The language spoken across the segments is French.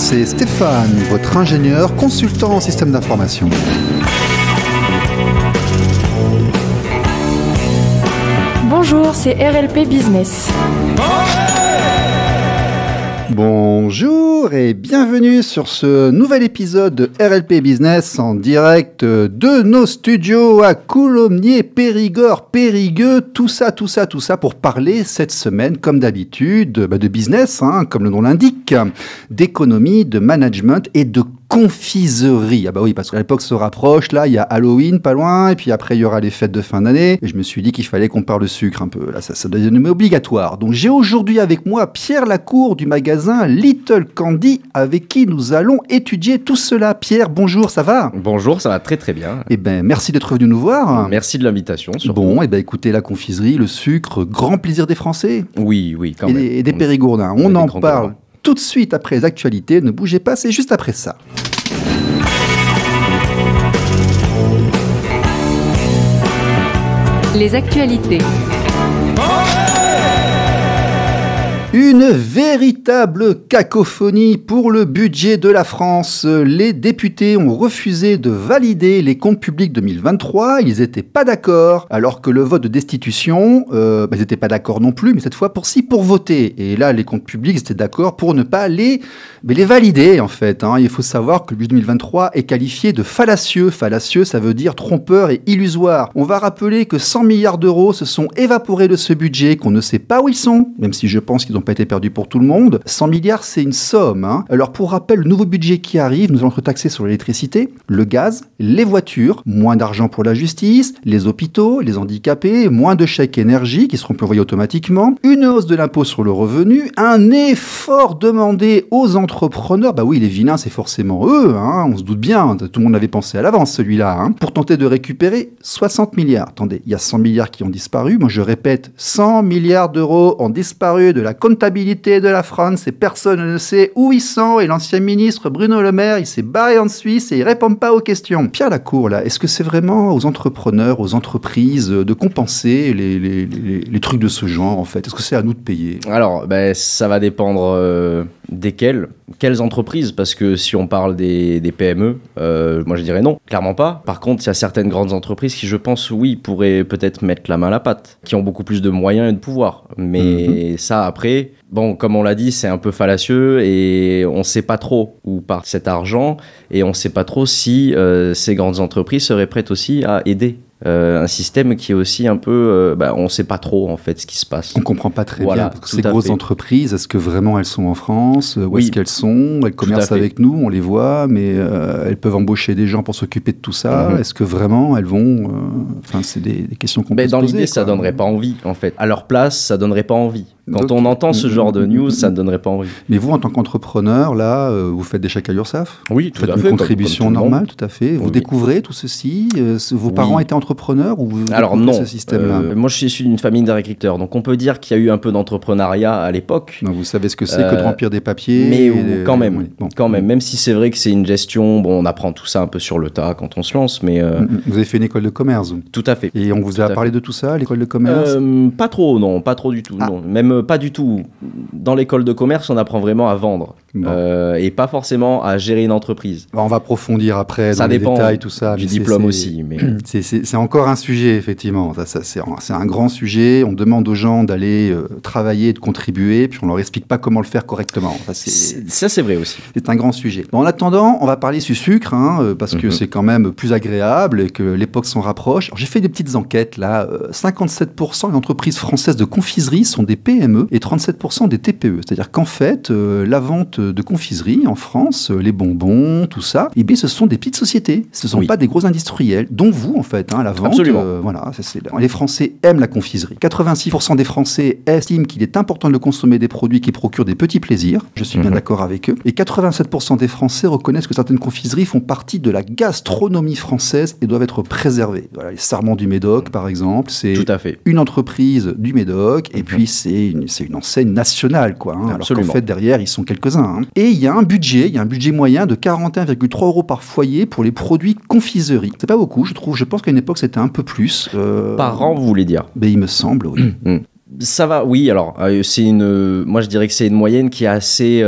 c'est Stéphane, votre ingénieur consultant en système d'information. Bonjour, c'est RLP Business. Bonjour et bienvenue sur ce nouvel épisode de RLP Business en direct de nos studios à Coulommiers, Périgord, Périgueux, tout ça pour parler cette semaine, comme d'habitude, de business, comme le nom l'indique, d'économie, de management et de confiserie. Ah bah oui, parce qu'à l'époque se rapproche, là, il y a Halloween pas loin, et puis après il y aura les fêtes de fin d'année, et je me suis dit qu'il fallait qu'on parle de sucre un peu. Là, ça devient obligatoire. Donc j'ai aujourd'hui avec moi Pierre Lacour du magasin Little Candy, avec qui nous allons étudier tout cela. Pierre, bonjour, ça va ? Bonjour, ça va très très bien. Eh ben, merci d'être venu nous voir. Merci de l'invitation. Surtout. Bon, eh ben, écoutez, la confiserie, le sucre, grand plaisir des Français. Oui, quand même. Et des Périgourdins. On en parle tout de suite après les actualités. Ne bougez pas, c'est juste après ça. Les actualités. Une véritable cacophonie pour le budget de la France. Les députés ont refusé de valider les comptes publics 2023. Ils n'étaient pas d'accord, alors que le vote de destitution, ils n'étaient pas d'accord non plus, mais cette fois pour voter. Et là, les comptes publics étaient d'accord pour ne pas les valider, en fait. Il faut savoir que le budget 2023 est qualifié de fallacieux. Fallacieux, ça veut dire trompeur et illusoire. On va rappeler que 100 milliards d'euros se sont évaporés de ce budget, qu'on ne sait pas où ils sont, même si je pense qu'ils n'ont pas été perdus pour tout le monde. 100 milliards, c'est une somme. Alors, pour rappel, le nouveau budget qui arrive, nous allons être taxés sur l'électricité, le gaz, les voitures, moins d'argent pour la justice, les hôpitaux, les handicapés, moins de chèques énergie qui seront plus envoyés automatiquement, une hausse de l'impôt sur le revenu, un effort demandé aux entrepreneurs. Bah oui, les vilains, c'est forcément eux, on se doute bien, tout le monde avait pensé à l'avance celui-là, pour tenter de récupérer 60 milliards. Attendez, il y a 100 milliards qui ont disparu. Moi, je répète, 100 milliards d'euros ont disparu de la comptabilité de la France et personne ne sait où ils sont. Et l'ancien ministre Bruno Le Maire, il s'est barré en Suisse et il répond pas aux questions. Pierre Lacour, là, est-ce que c'est vraiment aux entrepreneurs, aux entreprises de compenser les trucs de ce genre, en fait ? Est-ce que c'est à nous de payer ? Alors, ça va dépendre desquelles entreprises, parce que si on parle des PME, moi je dirais non, clairement pas. Par contre, il y a certaines grandes entreprises qui, je pense, oui, pourraient peut-être mettre la main à la pâte, qui ont beaucoup plus de moyens et de pouvoir. Mais ça, après, bon, comme on l'a dit, c'est un peu fallacieux et on ne sait pas trop où part cet argent et on ne sait pas trop si ces grandes entreprises seraient prêtes aussi à aider. Un système qui est aussi un peu... on ne sait pas trop, en fait, ce qui se passe. On ne comprend pas très bien, parce que ces grosses entreprises, est-ce que vraiment elles sont en France ? Où est-ce qu'elles sont ? Elles commercent avec nous, on les voit, mais elles peuvent embaucher des gens pour s'occuper de tout ça. Est-ce que vraiment elles vont... c'est des questions qu'on peut se poser. Dans l'idée, ça ne donnerait pas envie, en fait. À leur place, ça ne donnerait pas envie. Quand on entend ce genre de news, ça ne donnerait pas envie. Mais vous, en tant qu'entrepreneur, là, vous faites des chèques à l'URSSAF ? Oui, tout à fait. Vous faites une contribution normale, tout à fait. Vous Oui. découvrez tout ceci ? Vos parents étaient entrepreneurs ou vous Alors non, ce système-là moi je suis issu d'une famille d'agriculteurs, donc on peut dire qu'il y a eu un peu d'entrepreneuriat à l'époque. Non, vous savez ce que c'est que de remplir des papiers. Mais quand même, même si c'est vrai que c'est une gestion, on apprend tout ça un peu sur le tas quand on se lance, mais... Vous avez fait une école de commerce. Tout à fait. Et on vous a parlé de tout ça, l'école de commerce ? Pas trop, non, pas trop du tout, non. Même pas du tout. Dans l'école de commerce, on apprend vraiment à vendre et pas forcément à gérer une entreprise. On va approfondir après ça dans les dépend détails, tout ça. Du diplôme aussi. Mais... C'est encore un sujet, effectivement. C'est un grand sujet. On demande aux gens d'aller travailler, de contribuer, puis on leur explique pas comment le faire correctement. Ça, c'est vrai aussi. C'est un grand sujet. En attendant, on va parler du sucre, parce que c'est quand même plus agréable et que l'époque s'en rapproche. Alors, j'ai fait des petites enquêtes, là. 57% des entreprises françaises de confiserie sont des PME et 37% des TPE. C'est-à-dire qu'en fait, la vente de confiserie en France, les bonbons, tout ça, ce sont des petites sociétés. Ce ne sont pas des gros industriels, dont vous, en fait, la vente. Absolument. Les Français aiment la confiserie. 86% des Français estiment qu'il est important de consommer des produits qui procurent des petits plaisirs. Je suis bien d'accord avec eux. Et 87% des Français reconnaissent que certaines confiseries font partie de la gastronomie française et doivent être préservées. Voilà, les Sarments du Médoc, par exemple, c'est une entreprise du Médoc, et puis c'est une enseigne nationale, quoi. Alors qu'en fait, derrière, ils sont quelques-uns. Et il y a un budget moyen de 41,3 € par foyer pour les produits confiserie. C'est pas beaucoup, je trouve. Je pense qu'à une époque, c'était un peu plus. Par an, vous voulez dire ? Il me semble, oui. Ça va, oui. Alors, moi je dirais que c'est une moyenne qui est assez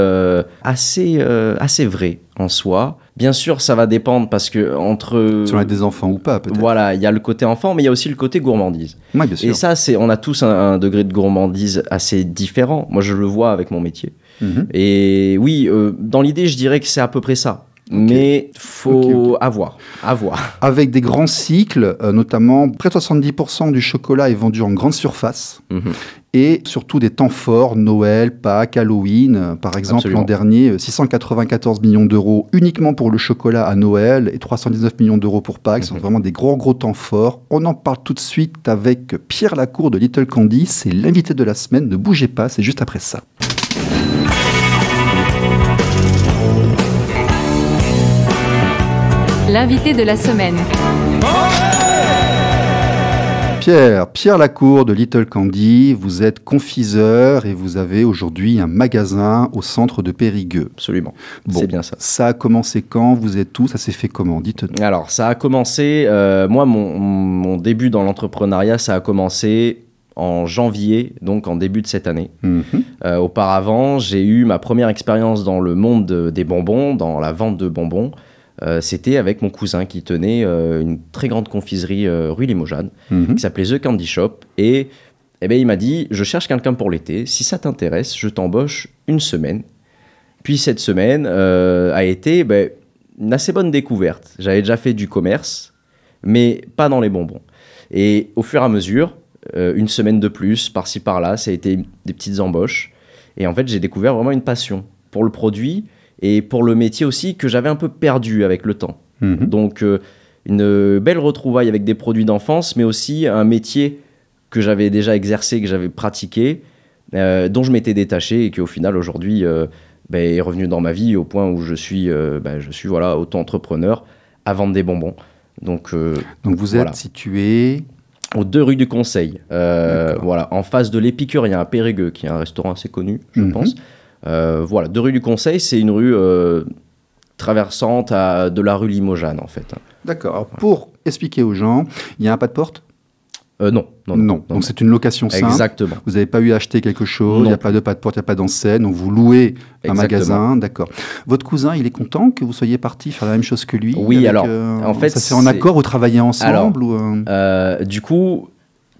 vraie en soi. Bien sûr, ça va dépendre parce que entre... Si on a des enfants ou pas, peut-être. Voilà, il y a le côté enfant, mais il y a aussi le côté gourmandise. Oui, bien sûr. Et ça, on a tous un degré de gourmandise assez différent. Moi, je le vois avec mon métier. Et oui, dans l'idée, je dirais que c'est à peu près ça. Mais faut avoir. Avec des grands cycles, notamment près de 70% du chocolat est vendu en grande surface. Et surtout des temps forts, Noël, Pâques, Halloween. Par exemple, Absolument. l'an dernier, 694 millions d'euros uniquement pour le chocolat à Noël et 319 millions d'euros pour Pâques. Ce sont vraiment des gros temps forts. On en parle tout de suite avec Pierre Lacour de Little Candy. C'est l'invité de la semaine. Ne bougez pas, c'est juste après ça. L'invité de la semaine. Pierre Lacour de Little Candy, vous êtes confiseur et vous avez aujourd'hui un magasin au centre de Périgueux. Absolument, Bon, c'est bien ça. Ça a commencé quand? Vous êtes où? Ça s'est fait comment? Dites-nous. Alors, ça a commencé, moi, mon début dans l'entrepreneuriat, ça a commencé en janvier, donc en début de cette année. Auparavant, j'ai eu ma première expérience dans le monde des bonbons, dans la vente de bonbons. C'était avec mon cousin qui tenait une très grande confiserie rue Limoges, qui s'appelait The Candy Shop. Et ben, il m'a dit, je cherche quelqu'un pour l'été. Si ça t'intéresse, je t'embauche une semaine. Puis cette semaine a été une assez bonne découverte. J'avais déjà fait du commerce, mais pas dans les bonbons. Et au fur et à mesure, une semaine de plus, par-ci par-là, ça a été des petites embauches. Et en fait, j'ai découvert vraiment une passion pour le produit et pour le métier aussi que j'avais un peu perdu avec le temps. Donc, une belle retrouvaille avec des produits d'enfance, mais aussi un métier que j'avais déjà exercé, que j'avais pratiqué, dont je m'étais détaché et qui, au final, aujourd'hui, est revenu dans ma vie au point où je suis voilà, auto-entrepreneur à vendre des bonbons. Donc vous êtes situé... aux 2 rues du Conseil, voilà, en face de l'Épicurien à Périgueux, qui est un restaurant assez connu, je pense. Voilà, 2 rues du Conseil, c'est une rue traversante de la rue Limoges, en fait. D'accord. Alors, pour expliquer aux gens, il y a un pas de porte? Non. Donc c'est une location simple. Exactement. Vous n'avez pas eu à acheter quelque chose, il n'y a pas de pas de porte, il n'y a pas d'enseigne, donc vous louez un magasin, d'accord. Votre cousin, il est content que vous soyez parti faire la même chose que lui? Oui, alors, en fait... Ça se fait en accord, vous travaillez ensemble? Du coup,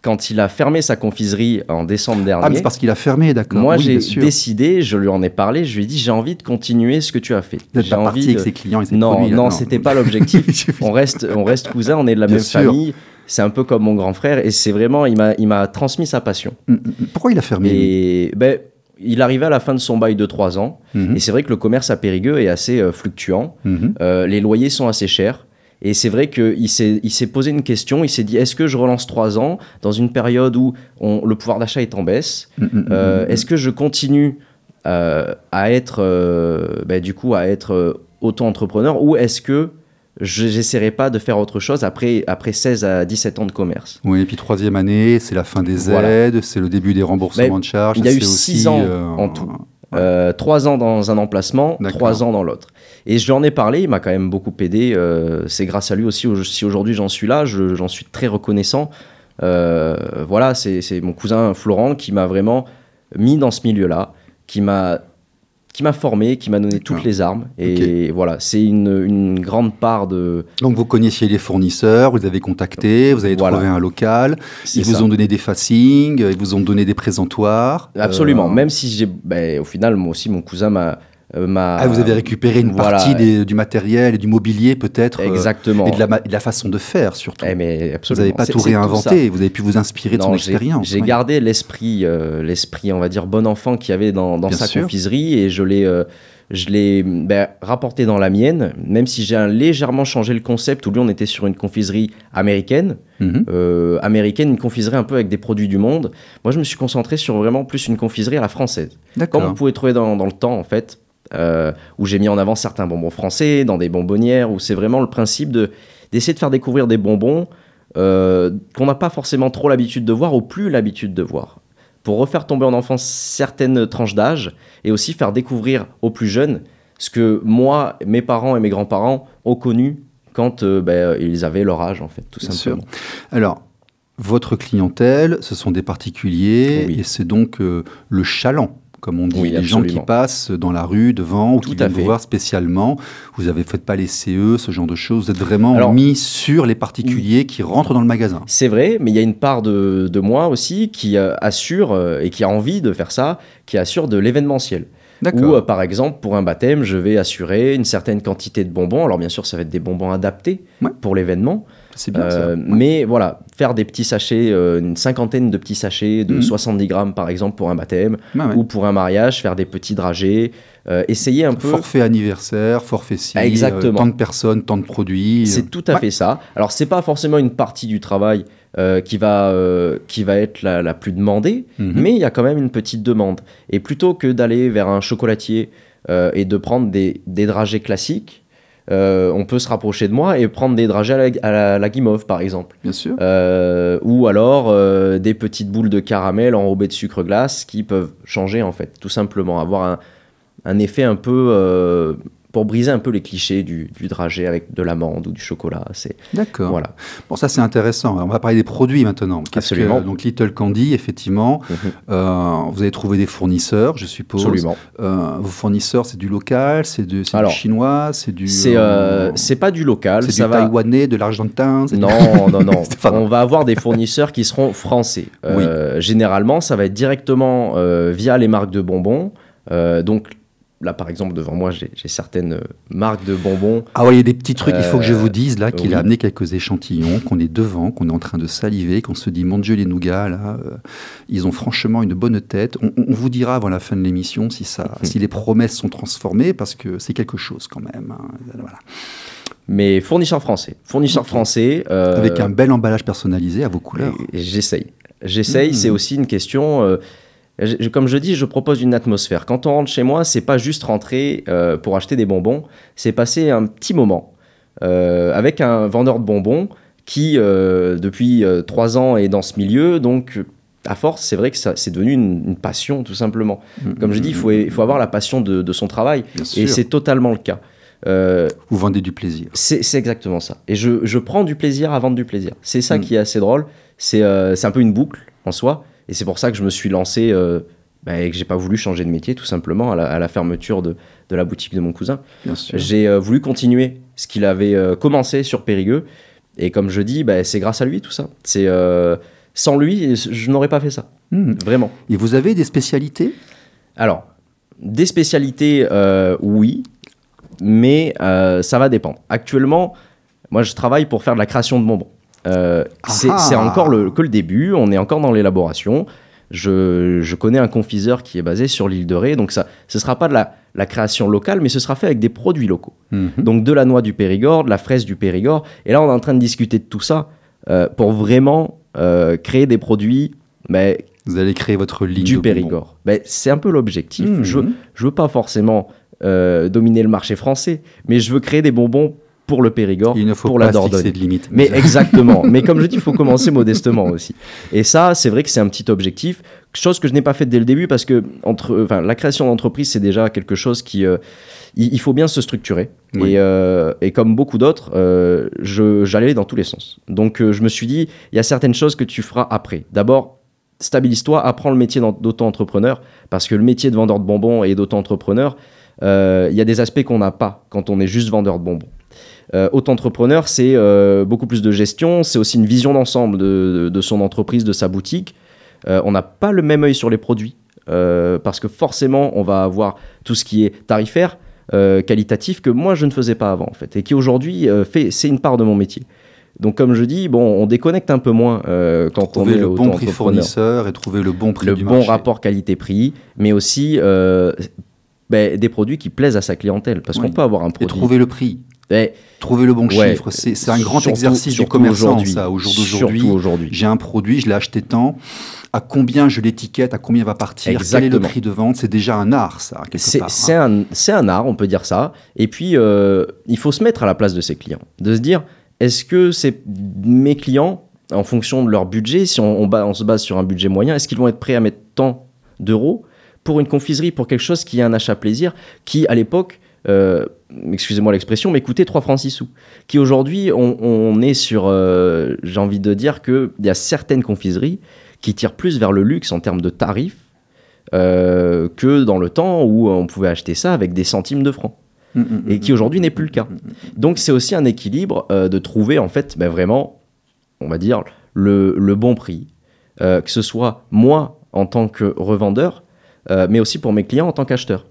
quand il a fermé sa confiserie en décembre dernier... Ah, mais c'est parce qu'il a fermé, d'accord. Moi, oui, j'ai décidé, je lui en ai parlé, je lui ai dit, j'ai envie de continuer ce que tu as fait. Vous n'êtes pas parti avec ses clients et ses produits? Non, c'était pas l'objectif. on reste cousins, on est de la même famille. C'est un peu comme mon grand frère et c'est vraiment, il m'a transmis sa passion. Pourquoi il a fermé? Et il arrivait à la fin de son bail de 3 ans et c'est vrai que le commerce à Périgueux est assez fluctuant. Les loyers sont assez chers. Et c'est vrai qu'il s'est posé une question, il s'est dit, est-ce que je relance 3 ans dans une période où le pouvoir d'achat est en baisse? Est-ce que je continue à être auto-entrepreneur ou est-ce que j'essaierai pas de faire autre chose après 16 à 17 ans de commerce? Oui, et puis 3e année, c'est la fin des aides, c'est le début des remboursements de charges. Il y a eu 6 ans en tout. 3 ans dans un emplacement, 3 ans dans l'autre. Et je lui en ai parlé, il m'a quand même beaucoup aidé. C'est grâce à lui aussi si aujourd'hui j'en suis là, j'en suis très reconnaissant. Voilà, c'est mon cousin Florent qui m'a vraiment mis dans ce milieu-là, qui m'a formé, qui m'a donné toutes les armes. Et voilà, c'est une grande part de... Donc vous connaissiez les fournisseurs, vous les avez contactés, vous avez trouvé un local, ils vous ont donné des facings, ils vous ont donné des présentoirs. Absolument, même si au final, moi aussi, mon cousin m'a... vous avez récupéré une partie du matériel et du mobilier peut-être. Exactement. Et de la façon de faire surtout. Mais absolument. Vous n'avez pas tout réinventé, vous avez pu vous inspirer de son expérience. J'ai gardé l'esprit, on va dire, bon enfant qu'il y avait dans sa confiserie et je l'ai rapporté dans la mienne, même si j'ai légèrement changé le concept où lui on était sur une confiserie américaine, une confiserie un peu avec des produits du monde. Moi je me suis concentré sur vraiment plus une confiserie à la française. Comme vous pouvez trouver dans le temps en fait. Où j'ai mis en avant certains bonbons français, dans des bonbonnières, où c'est vraiment le principe d'essayer de faire découvrir des bonbons qu'on n'a pas forcément trop l'habitude de voir ou plus l'habitude de voir. Pour refaire tomber en enfance certaines tranches d'âge et aussi faire découvrir aux plus jeunes ce que moi, mes parents et mes grands-parents ont connu quand ils avaient leur âge, en fait, tout simplement. Sûr. Alors, votre clientèle, ce sont des particuliers, Oui. et c'est donc le chaland, comme on dit, Oui, les gens qui absolument. passent dans la rue devant ou Tout qui à viennent vous fait. voir spécialement. Vous ne faites pas les CE, ce genre de choses. Vous êtes vraiment Alors, mis sur les particuliers qui rentrent dans le magasin. C'est vrai, mais il y a une part de moi aussi qui assure et qui a envie de faire ça, qui assure de l'événementiel. Ou D'accord. par exemple, pour un baptême, je vais assurer une certaine quantité de bonbons. Alors bien sûr, ça va être des bonbons adaptés Ouais. pour l'événement. C'est bien ça. Ouais. Mais voilà, faire des petits sachets, une cinquantaine de petits sachets de 70 grammes par exemple pour un baptême, Ouais, ouais. ou pour un mariage, faire des petits dragées, essayer un peu... Forfait anniversaire, forfait ci, Exactement. tant de personnes, tant de produits. C'est tout à Ouais. fait ça. Alors, c'est pas forcément une partie du travail qui va être la plus demandée, Mhm. mais il y a quand même une petite demande. Et plutôt que d'aller vers un chocolatier et de prendre des dragées classiques, on peut se rapprocher de moi et prendre des dragées à la guimauve, par exemple. Bien sûr. Ou alors des petites boules de caramel enrobées de sucre glace qui peuvent changer, en fait, tout simplement. Avoir un effet un peu... pour briser un peu les clichés du dragée avec de l'amande ou du chocolat. D'accord. Voilà. Bon, ça c'est intéressant. On va parler des produits maintenant. Absolument. Donc Little Candy, effectivement, Mhm. vous avez trouvé des fournisseurs, je suppose. Absolument. Vos fournisseurs, c'est du local, c'est du Alors, chinois, c'est du. C'est pas du local, c'est ça du va... taïwanais, de l'argentin. c'est- Non, non, non. Pardon. On va avoir des fournisseurs qui seront français. Oui. Généralement, ça va être directement via les marques de bonbons. Donc là, par exemple, devant moi, j'ai certaines marques de bonbons. Ah ouais, il y a des petits trucs, il faut que je vous dise là qu'il oui. a amené quelques échantillons, qu'on est devant, qu'on est en train de saliver, qu'on se dit mon Dieu les nougats là, ils ont franchement une bonne tête. On vous dira avant la fin de l'émission si si les promesses sont transformées parce que c'est quelque chose quand même. Hein. Voilà. Mais fournisseurs français. Fournisseurs Ok. français. Avec un bel emballage personnalisé à vos couleurs. et J'essaye. C'est aussi une question... comme je dis, je propose une atmosphère. Quand on rentre chez moi, c'est pas juste rentrer pour acheter des bonbons, c'est passer un petit moment avec un vendeur de bonbons qui, depuis 3 ans, est dans ce milieu. Donc, à force, c'est vrai que c'est devenu une passion, tout simplement. Comme je dis, il faut avoir la passion de son travail. Bien Et sûr. c'est totalement le cas. Vous vendez du plaisir. C'est exactement ça. Et je prends du plaisir à vendre du plaisir. C'est ça qui est assez drôle. C'est un peu une boucle en soi. Et c'est pour ça que je me suis lancé et que j'ai pas voulu changer de métier, tout simplement, à la fermeture de la boutique de mon cousin. Bien sûr. J'ai voulu continuer ce qu'il avait commencé sur Périgueux. Et comme je dis, c'est grâce à lui, tout ça. Sans lui, je n'aurais pas fait ça. Vraiment. Et vous avez des spécialités? Alors, des spécialités, oui, mais ça va dépendre. Actuellement, moi, je travaille pour faire de la création de bonbons. C'est encore que le début, on est encore dans l'élaboration. Je connais un confiseur qui est basé sur l'île de Ré, donc ce ne sera pas de la création locale, mais ce sera fait avec des produits locaux. Donc de la noix du Périgord, de la fraise du Périgord. Et là, on est en train de discuter de tout ça pour vraiment créer des produits Vous allez créer votre ligne du de bonbons. Périgord. C'est un peu l'objectif. Je veux pas forcément dominer le marché français, mais je veux créer des bonbons pour le Périgord, Il ne faut pour pas la se fixer Dordogne. de limite. Mais exactement. Mais comme je dis, il faut commencer modestement aussi. Et ça, c'est vrai que c'est un petit objectif, chose que je n'ai pas faite dès le début parce que la création d'entreprise, c'est déjà quelque chose qui... il faut bien se structurer. Oui. Et comme beaucoup d'autres, j'allais dans tous les sens. Donc, je me suis dit, il y a certaines choses que tu feras après. D'abord, stabilise-toi, apprends le métier d'auto-entrepreneur parce que le métier de vendeur de bonbons et d'auto-entrepreneur, il y a des aspects qu'on n'a pas quand on est juste vendeur de bonbons. Auto-entrepreneur, c'est beaucoup plus de gestion, c'est aussi une vision d'ensemble de son entreprise, de sa boutique. On n'a pas le même œil sur les produits, parce que forcément, on va avoir tout ce qui est tarifaire, qualitatif, que moi, je ne faisais pas avant, en fait, et qui aujourd'hui, c'est une part de mon métier. Donc, comme je dis, on déconnecte un peu moins quand Trouver on est le bon prix auto-entrepreneur. fournisseur et trouver le bon prix Le du bon marché. rapport qualité-prix, mais aussi des produits qui plaisent à sa clientèle, parce Oui. qu'on peut avoir un Et produit... trouver le prix. Trouver le bon Ouais. chiffre, c'est un grand Surtout- exercice du surtout commerçant, aujourd'hui. ça, au jour Surtout d'aujourd'hui. aujourd'hui. J'ai un produit, je l'ai acheté tant, à combien je l'étiquette, à combien il va partir, quel est le Exactement. prix de vente, c'est déjà un art, ça, quelque part. C'est un art, on peut dire ça. Et puis, il faut se mettre à la place de ses clients. De se dire, est-ce que mes clients, en fonction de leur budget, si on se base sur un budget moyen, est-ce qu'ils vont être prêts à mettre tant d'euros pour une confiserie, pour quelque chose qui est un achat plaisir, qui, à l'époque, excusez-moi l'expression, mais coûtaient 3 francs 6 sous. Qui aujourd'hui, on est sur, j'ai envie de dire qu'il y a certaines confiseries qui tirent plus vers le luxe en termes de tarifs que dans le temps où on pouvait acheter ça avec des centimes de francs. Et qui aujourd'hui n'est plus le cas. Donc c'est aussi un équilibre de trouver en fait vraiment, on va dire, le bon prix, que ce soit moi en tant que revendeur, mais aussi pour mes clients en tant qu'acheteur.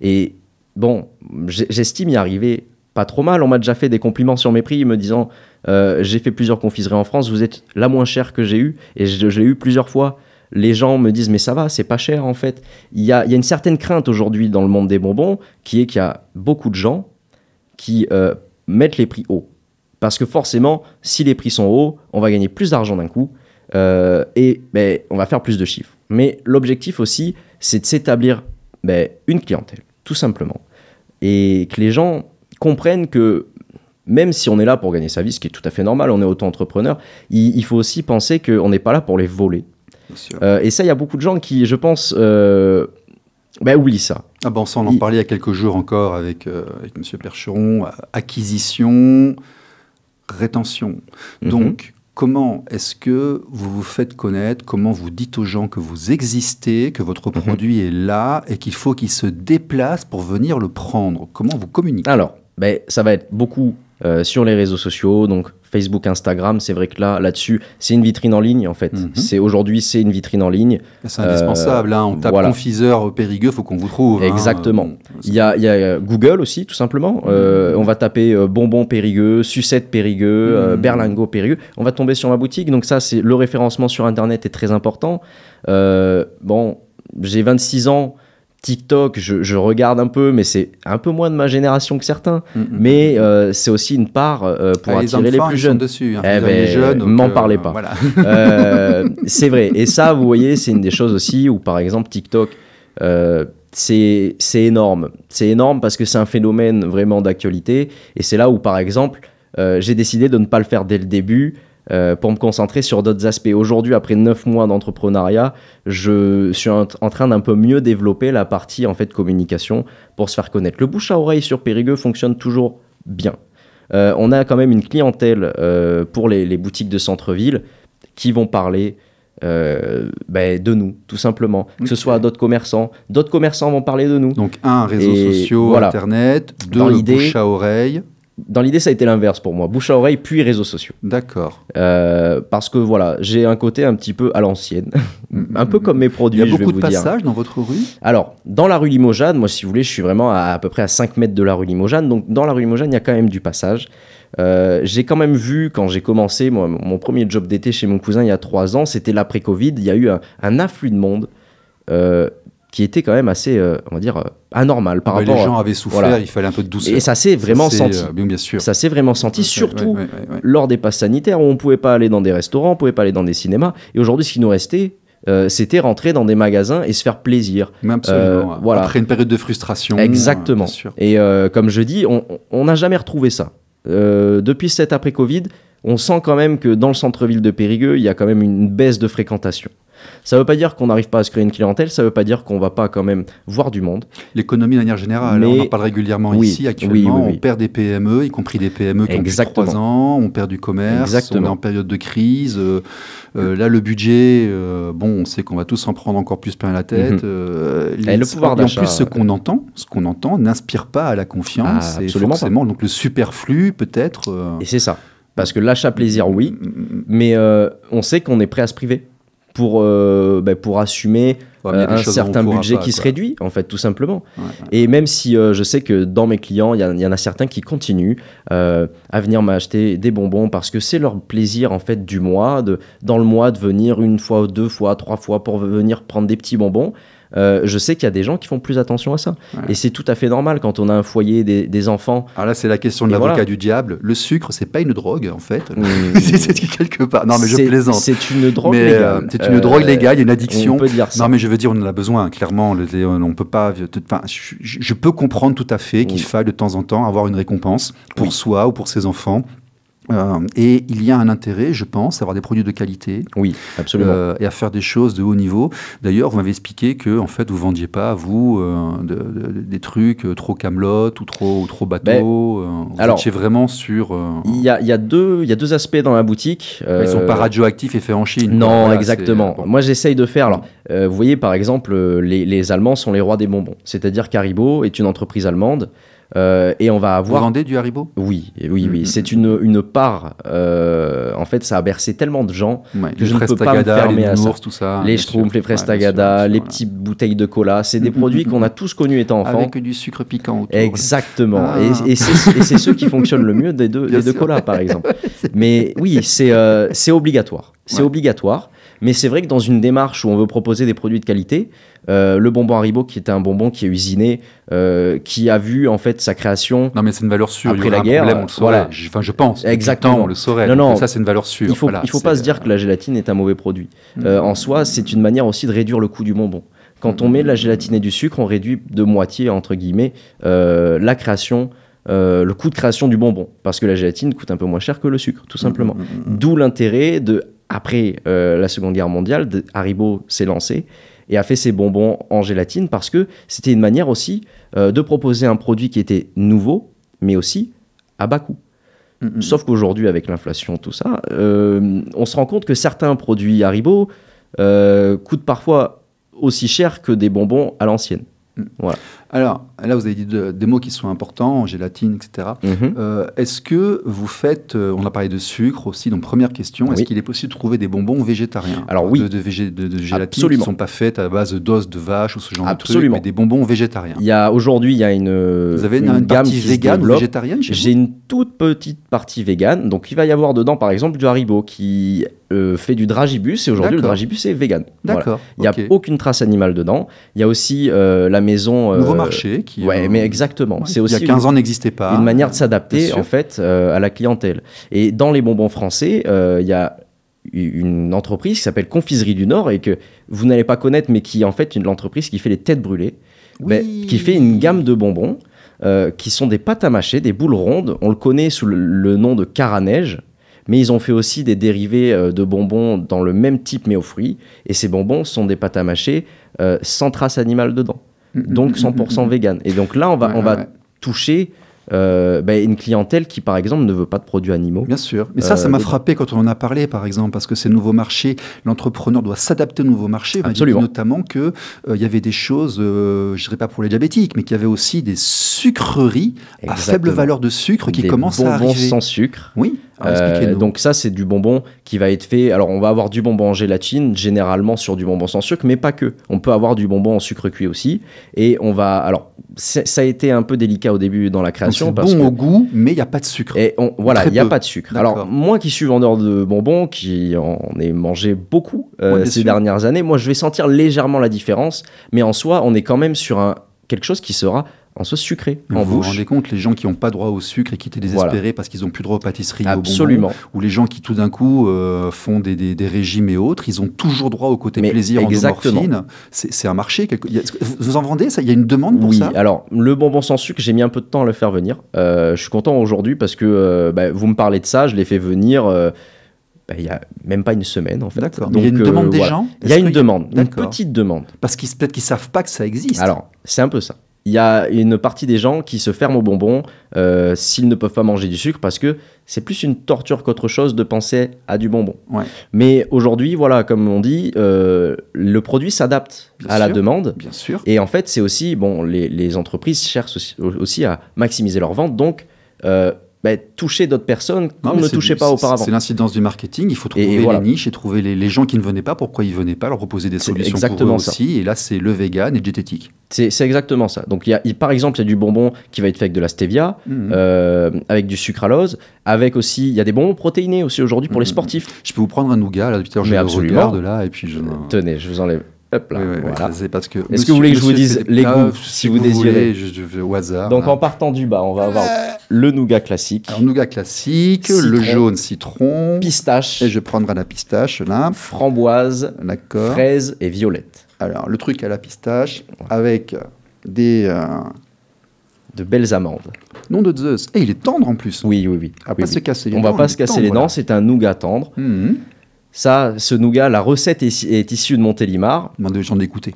Et bon, j'estime y arriver pas trop mal. On m'a déjà fait des compliments sur mes prix me disant j'ai fait plusieurs confiseries en France, vous êtes la moins chère que j'ai eue, et je l'ai eu plusieurs fois. Les gens me disent mais ça va, c'est pas cher en fait. Il y a une certaine crainte aujourd'hui dans le monde des bonbons qui est qu'il y a beaucoup de gens qui mettent les prix hauts. Parce que forcément, si les prix sont hauts, on va gagner plus d'argent d'un coup et on va faire plus de chiffres. Mais l'objectif aussi, c'est de s'établir une clientèle, tout simplement. Et que les gens comprennent que même si on est là pour gagner sa vie, ce qui est tout à fait normal, on est auto-entrepreneur, il faut aussi penser qu'on n'est pas là pour les voler. Et ça, il y a beaucoup de gens qui, je pense, oublient ça. Ah ben, ça, on en parlait il y a quelques jours encore avec M. Percheron. Acquisition, rétention. Donc, comment est-ce que vous vous faites connaître? Comment vous dites aux gens que vous existez, que votre produit est là et qu'il faut qu'ils se déplacent pour venir le prendre? Comment vous communiquez? Alors, ça va être beaucoup sur les réseaux sociaux, donc Facebook, Instagram. C'est vrai que là-dessus, c'est une vitrine en ligne en fait. Aujourd'hui, c'est une vitrine en ligne. C'est indispensable. On tape confiseur au Périgueux, il faut qu'on vous trouve. Exactement. Il y a Google aussi, tout simplement. On va taper bonbons Périgueux, sucette Périgueux, berlingot Périgueux. On va tomber sur ma boutique. Donc ça, c'est le référencement sur Internet est très important. J'ai 26 ans. TikTok, je regarde un peu, mais c'est un peu moins de ma génération que certains. Mais c'est aussi une part pour attirer les plus jeunes. Dessus, les jeunes, m'en parlez pas. Voilà. C'est vrai. Et ça, vous voyez, c'est une des choses aussi où, par exemple, TikTok, c'est énorme. C'est énorme parce que c'est un phénomène vraiment d'actualité. Et c'est là où, par exemple, j'ai décidé de ne pas le faire dès le début. Pour me concentrer sur d'autres aspects. Aujourd'hui, après 9 mois d'entrepreneuriat, je suis en train d'un peu mieux développer la partie en fait, communication pour se faire connaître. Le bouche à oreille sur Périgueux fonctionne toujours bien. On a quand même une clientèle pour les boutiques de centre-ville qui vont parler de nous, tout simplement. Que ce soit à d'autres commerçants. D'autres commerçants vont parler de nous. Donc, réseaux sociaux, voilà. Internet, 2, bouche à oreille. Dans l'idée, ça a été l'inverse pour moi. Bouche à oreille, puis réseaux sociaux. D'accord. Parce que voilà, j'ai un côté un petit peu à l'ancienne. Un peu comme mes produits, je vais vous dire. Il y a beaucoup de passages dans votre rue? Alors, dans la rue Limojane, moi, si vous voulez, je suis vraiment à peu près à 5 mètres de la rue Limojane. Donc, dans la rue Limojane, il y a quand même du passage. J'ai quand même vu, quand j'ai commencé, moi, mon premier job d'été chez mon cousin il y a 3 ans, c'était l'après-Covid. Il y a eu un afflux de monde qui était quand même assez, on va dire, anormal par rapport. Les gens avaient souffert, il fallait un peu de douceur. Et ça s'est vraiment senti. Bien sûr. Ça s'est vraiment senti, surtout lors des passes sanitaires où on ne pouvait pas aller dans des restaurants, on ne pouvait pas aller dans des cinémas. Et aujourd'hui, ce qui nous restait, c'était rentrer dans des magasins et se faire plaisir. Mais absolument. Voilà. Après une période de frustration. Exactement. Et comme je dis, on n'a jamais retrouvé ça. Depuis cet après-Covid, on sent quand même que dans le centre-ville de Périgueux, il y a quand même une baisse de fréquentation. Ça ne veut pas dire qu'on n'arrive pas à se créer une clientèle, ça ne veut pas dire qu'on ne va pas quand même voir du monde. L'économie de manière générale, on en parle régulièrement ici actuellement, on perd des PME, y compris des PME qui ont plus de 3 ans, on perd du commerce, on est en période de crise. Là, le budget, on sait qu'on va tous en prendre encore plus plein la tête. Le pouvoir d'achat. En plus, ce qu'on entend n'inspire pas à la confiance. Et forcément, donc le superflu peut-être. Et c'est ça. Parce que l'achat plaisir, oui, mais on sait qu'on est prêt à se priver pour assumer un certain budget qui se réduit, en fait, tout simplement. Et même si je sais que dans mes clients, il y en a certains qui continuent à venir m'acheter des bonbons parce que c'est leur plaisir, en fait, du mois, dans le mois, de venir 1 fois, 2 fois, 3 fois pour venir prendre des petits bonbons. Je sais qu'il y a des gens qui font plus attention à ça. Et c'est tout à fait normal quand on a un foyer, des enfants. Alors là, c'est la question de l'avocat du diable. Le sucre, c'est pas une drogue, en fait. C'est quelque part. Non, mais je plaisante. C'est une drogue légale. C'est une drogue légale, il y a une addiction. On peut dire ça. Non, mais je veux dire, on en a besoin, clairement. On peut pas. Je peux comprendre tout à fait qu'il faille de temps en temps avoir une récompense pour soi ou pour ses enfants. Et il y a un intérêt, je pense, à avoir des produits de qualité. Oui, absolument. Et à faire des choses de haut niveau. D'ailleurs, vous m'avez expliqué que en fait, vous vendiez pas, vous, des trucs trop camelote ou trop bateau. Vous étiez vraiment sur... Il y a deux aspects dans la boutique. Ils sont pas radioactifs et faits en Chine. Non, voilà, exactement. Bon. Moi, j'essaye de faire... Alors, vous voyez, par exemple, les Allemands sont les rois des bonbons. C'est-à-dire qu'Haribo est une entreprise allemande. Et on va avoir... Vous vendez du Haribo ? Oui. C'est une part. En fait, ça a bercé tellement de gens que je ne peux pas me fermer à ça. Tout ça. Les Schtroumpfs, les fraises Tagada, les petites bouteilles de cola. C'est des produits qu'on a tous connus étant enfants. Avec du sucre piquant autour. Exactement. Et c'est ceux qui fonctionnent le mieux des deux colas, par exemple. Mais oui, c'est obligatoire. C'est obligatoire. Mais c'est vrai que dans une démarche où on veut proposer des produits de qualité, le bonbon Haribo, qui était un bonbon qui est usiné, qui a vu en fait sa création. Non, mais c'est une valeur sûre. Après la guerre, on le saurait. voilà. Enfin, je pense. Exactement. Temps, on le saurait. Non. Ça, c'est une valeur sûre. Il faut pas se dire que la gélatine est un mauvais produit. En soi, c'est une manière aussi de réduire le coût du bonbon. Quand on met de la gélatine et du sucre, on réduit de moitié, entre guillemets, la création. Le coût de création du bonbon, parce que la gélatine coûte un peu moins cher que le sucre, tout simplement. D'où l'intérêt après la Seconde Guerre mondiale, Haribo s'est lancé et a fait ses bonbons en gélatine, parce que c'était une manière aussi de proposer un produit qui était nouveau, mais aussi à bas coût. Sauf qu'aujourd'hui, avec l'inflation, tout ça, on se rend compte que certains produits Haribo coûtent parfois aussi cher que des bonbons à l'ancienne. Voilà. Alors, là, vous avez dit des mots qui sont importants, gélatine, etc. Est-ce que vous faites, on a parlé de sucre aussi, donc première question, est-ce qu'il est possible de trouver des bonbons végétariens? Alors oui. De gélatine Absolument. qui ne sont pas faites à base d'os de vache ou ce genre Absolument. de trucs, mais des bonbons végétariens. Aujourd'hui, il y a Vous avez une gamme partie qui se végane ou développe. végétarienne chez vous? J'ai une toute petite partie végane, donc il va y avoir dedans, par exemple, du Haribo qui fait du dragibus, et aujourd'hui, le dragibus est vegan. D'accord. Voilà. Il n'y a aucune trace animale dedans. Il y a aussi la maison... Nouveau marché qui... Ouais, mais exactement. Ouais, c'est aussi il y a 15 ans n'existait pas. une manière de s'adapter en fait à la clientèle. Et dans les bonbons français, il y a une entreprise qui s'appelle Confiserie du Nord et que vous n'allez pas connaître, mais qui est en fait l'entreprise qui fait les têtes brûlées, qui fait une gamme de bonbons qui sont des pâtes à mâcher, des boules rondes. On le connaît sous le nom de Caranège. Mais ils ont fait aussi des dérivés de bonbons dans le même type mais aux fruits. Et ces bonbons sont des pâtes à mâcher sans trace animale dedans. Donc 100% vegan. Et donc là, on va toucher une clientèle qui, par exemple, ne veut pas de produits animaux. Bien sûr. Mais ça m'a frappé quand on en a parlé, par exemple, parce que ces nouveaux marchés, l'entrepreneur doit s'adapter aux nouveaux marchés. Absolument. Notamment qu'il y avait des choses, je ne dirais pas pour les diabétiques, mais qu'il y avait aussi des sucreries à faible valeur de sucre qui commencent à arriver. Des bonbons sans sucre. Oui. Donc ça, c'est du bonbon qui va être fait... Alors, on va avoir du bonbon en gélatine, généralement sur du bonbon sans sucre, mais pas que. On peut avoir du bonbon en sucre cuit aussi. Et on va... Alors, ça a été un peu délicat au début dans la création. C'est bon au goût, mais il n'y a pas de sucre. Et voilà, il n'y a pas de sucre. Alors, moi qui suis vendeur de bonbons, qui en ai mangé beaucoup ces dernières années, moi, je vais sentir légèrement la différence. Mais en soi, on est quand même sur quelque chose qui sera... en sauce sucrée, en bouche. Vous vous rendez compte, les gens qui n'ont pas droit au sucre et qui étaient désespérés parce qu'ils n'ont plus droit aux pâtisseries, Absolument. aux bonbons, ou les gens qui tout d'un coup font des régimes et autres, ils ont toujours droit au côté plaisir en morphine. C'est un marché. Vous en vendez ça? Il y a une demande pour ça? Oui, alors le bonbon sans sucre, j'ai mis un peu de temps à le faire venir. Je suis content aujourd'hui parce que vous me parlez de ça, je l'ai fait venir... il n'y a même pas une semaine en fait. D'accord. Donc, il y a une demande des gens? Il y a une demande, une petite demande. Parce qu'ils peut-être qu'ils ne savent pas que ça existe. Alors, c'est un peu ça. Il y a une partie des gens qui se ferment aux bonbons s'ils ne peuvent pas manger du sucre parce que c'est plus une torture qu'autre chose de penser à du bonbon. Ouais. Mais aujourd'hui, voilà, comme on dit, le produit s'adapte à la demande. Bien sûr. Et en fait, c'est aussi, les entreprises cherchent aussi à maximiser leur vente. Donc, toucher d'autres personnes qu'on ne touchait pas auparavant. C'est l'incidence du marketing. Il faut trouver les niches et trouver les gens qui ne venaient pas, pourquoi ils ne venaient pas, leur proposer des solutions pour eux aussi. Et là, c'est le vegan et le diététique. C'est exactement ça. Donc, par exemple, il y a du bonbon qui va être fait avec de la stevia, avec du sucralose, avec aussi, il y a des bonbons protéinés aussi aujourd'hui pour les sportifs. Je peux vous prendre un nougat, là, depuis tout à l'heure, je le regarde là, et puis Tenez, je vous enlève. Hop là, voilà. Est-ce que vous voulez que je vous dise les goûts, si vous désirez? Je vais au hasard. Donc, en partant du bas, on va avoir le nougat classique. Alors, nougat classique, citron, le jaune citron, pistache. Et je prendrai la pistache là. Framboise, fraise et violette. Alors, le truc à la pistache avec des de belles amandes. Nom de Zeus. Et il est tendre en plus. Oui. On va Oui, pas oui. se casser les On dents. va pas il se est casser les tendre, dents, là. c'est un nougat tendre. Ça, ce nougat, la recette est issue de Montélimar. J'en ai goûté.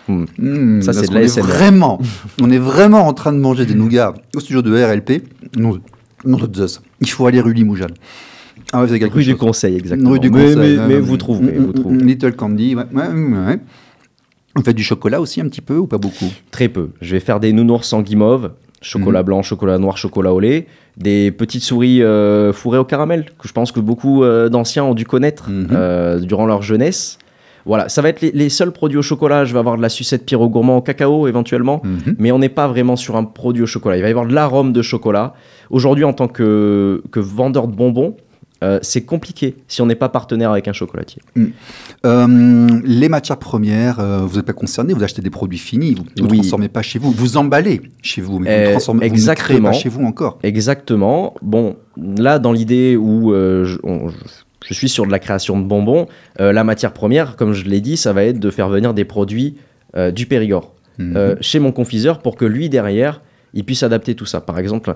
Ça, c'est Parce de la SMR. On est vraiment en train de manger des nougats au studio de RLP. Nom de Zeus. Il faut aller rue Limoujane. Ah ouais, c'est quelque Rue chose. du Conseil, exactement. Rue du mais Conseil, mais vous trouverez. Vous trouverez. Little Candy, ouais. On fait du chocolat aussi un petit peu ou pas beaucoup? Très peu. Je vais faire des nounours en guimauve, chocolat blanc, chocolat noir, chocolat au lait, des petites souris fourrées au caramel, que je pense que beaucoup d'anciens ont dû connaître durant leur jeunesse. Voilà, ça va être les seuls produits au chocolat. Je vais avoir de la sucette Pierrot Gourmand au cacao éventuellement, mais on n'est pas vraiment sur un produit au chocolat. Il va y avoir de l'arôme de chocolat. Aujourd'hui, en tant que vendeur de bonbons, c'est compliqué si on n'est pas partenaire avec un chocolatier. Les matières premières, vous n'êtes pas concerné, vous achetez des produits finis, vous ne transformez pas chez vous, vous emballez chez vous, mais vous ne créez pas chez vous encore. Exactement. Bon, là, dans l'idée où je suis sur de la création de bonbons, la matière première, comme je l'ai dit, ça va être de faire venir des produits du Périgord chez mon confiseur pour que lui, derrière, il puisse adapter tout ça. Par exemple,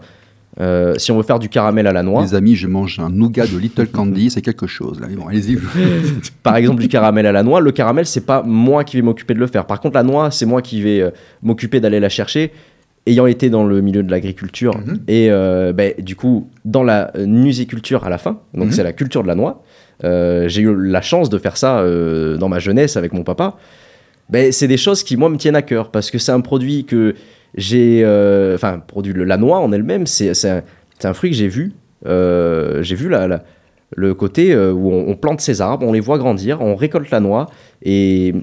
si on veut faire du caramel à la noix... Les amis, je mange un nougat de Little Candy, c'est quelque chose. Là. Bon, allez-y. Par exemple, du caramel à la noix. Le caramel, c'est pas moi qui vais m'occuper de le faire. Par contre, la noix, c'est moi qui vais m'occuper d'aller la chercher. Ayant été dans le milieu de l'agriculture et du coup dans la nuisiculture à la fin, donc c'est la culture de la noix, j'ai eu la chance de faire ça dans ma jeunesse avec mon papa. C'est des choses qui moi me tiennent à cœur parce que c'est un produit que j'ai, la noix en elle-même, c'est un fruit que j'ai vu le côté où on plante ses arbres, on les voit grandir, on récolte la noix et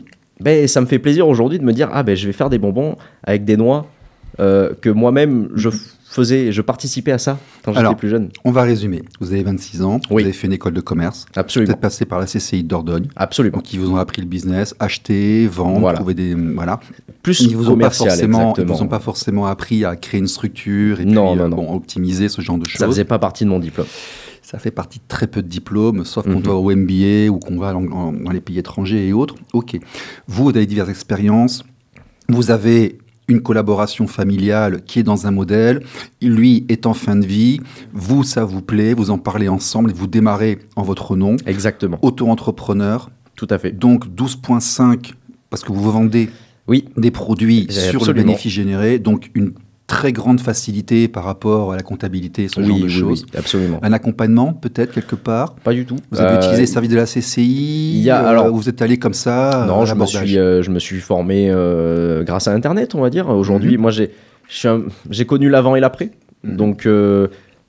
ça me fait plaisir aujourd'hui de me dire je vais faire des bonbons avec des noix. Que moi-même je participais à ça quand j'étais plus jeune. On va résumer. Vous avez 26 ans, vous avez fait une école de commerce. Absolument. Vous êtes passé par la CCI de Dordogne. Absolument. Donc ils vous ont appris le business, acheter, vendre, trouver des plus ils vous commercial, ils vous ont pas forcément appris à créer une structure et optimiser ce genre de choses. Ça faisait pas partie de mon diplôme. Ça fait partie de très peu de diplômes, sauf qu'on va au MBA ou qu'on va dans les pays étrangers et autres. Ok. Vous avez diverses expériences. Vous avez une collaboration familiale qui est dans un modèle, lui est en fin de vie, vous, ça vous plaît, vous en parlez ensemble et vous démarrez en votre nom. Exactement. Auto-entrepreneur. Tout à fait. Donc 12,5 parce que vous vendez des produits sur le bénéfice généré, donc une très grande facilité par rapport à la comptabilité, ce genre de choses. Oui, absolument. Un accompagnement peut-être quelque part? Pas du tout. Vous avez utilisé le service de la CCI? Vous êtes allé comme ça? Non, je me suis formé grâce à Internet, on va dire. Aujourd'hui, moi, j'ai connu l'avant et l'après. Donc,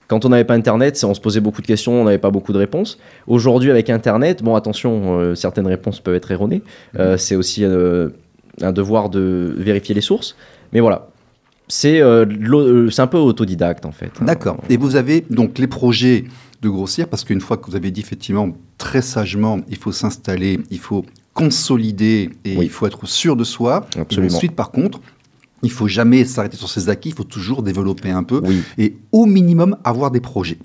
quand on n'avait pas Internet, on se posait beaucoup de questions, on n'avait pas beaucoup de réponses. Aujourd'hui, avec Internet, bon, attention, certaines réponses peuvent être erronées. C'est aussi un devoir de vérifier les sources. Mais voilà. C'est un peu autodidacte en fait. D'accord. Et vous avez donc les projets de grossir, parce qu'une fois que vous avez dit effectivement très sagement, il faut s'installer, il faut consolider et il faut être sûr de soi. Absolument. Et ensuite, par contre, il ne faut jamais s'arrêter sur ses acquis, il faut toujours développer un peu et au minimum avoir des projets.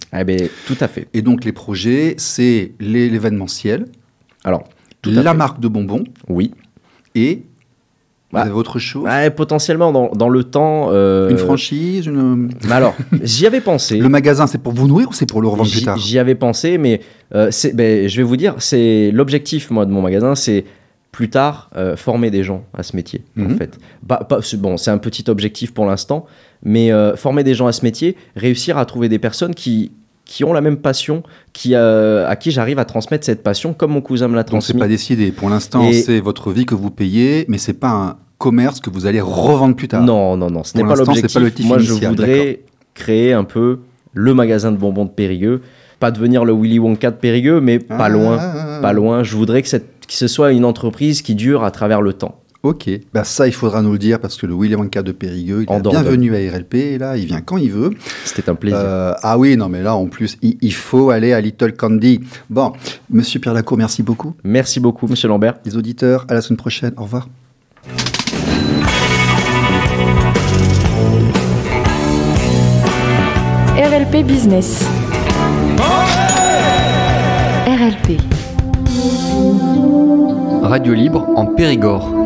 Tout à fait. Et donc les projets, c'est l'événementiel, alors la marque de bonbons, et vous avez autre chose? Potentiellement dans le temps. Une franchise Alors, j'y avais pensé. Le magasin, c'est pour vous nourrir ou c'est pour le revendre plus tard? J'y avais pensé, mais je vais vous dire, c'est l'objectif moi de mon magasin, c'est plus tard former des gens à ce métier. En fait, c'est un petit objectif pour l'instant, mais former des gens à ce métier, réussir à trouver des personnes qui ont la même passion, à qui j'arrive à transmettre cette passion comme mon cousin me l'a transmis. Donc c'est pas décidé. Pour l'instant, c'est votre vie que vous payez, mais c'est pas un commerce que vous allez revendre plus tard. Non, ce n'est pas l'objectif. Moi, je voudrais créer un peu le magasin de bonbons de Périgueux. Pas devenir le Willy Wonka de Périgueux, mais pas loin. Je voudrais que ce soit une entreprise qui dure à travers le temps. Ok, ça il faudra nous le dire parce que le Willy Wonka de Périgueux, il est bienvenu à RLP, là, il vient quand il veut. C'était un plaisir. Mais là en plus, il faut aller à Little Candy. Bon, monsieur Pierre Lacour, merci beaucoup. Merci beaucoup, monsieur Lambert. Les auditeurs, à la semaine prochaine, au revoir. RLP Business. RLP. Radio libre en Périgord.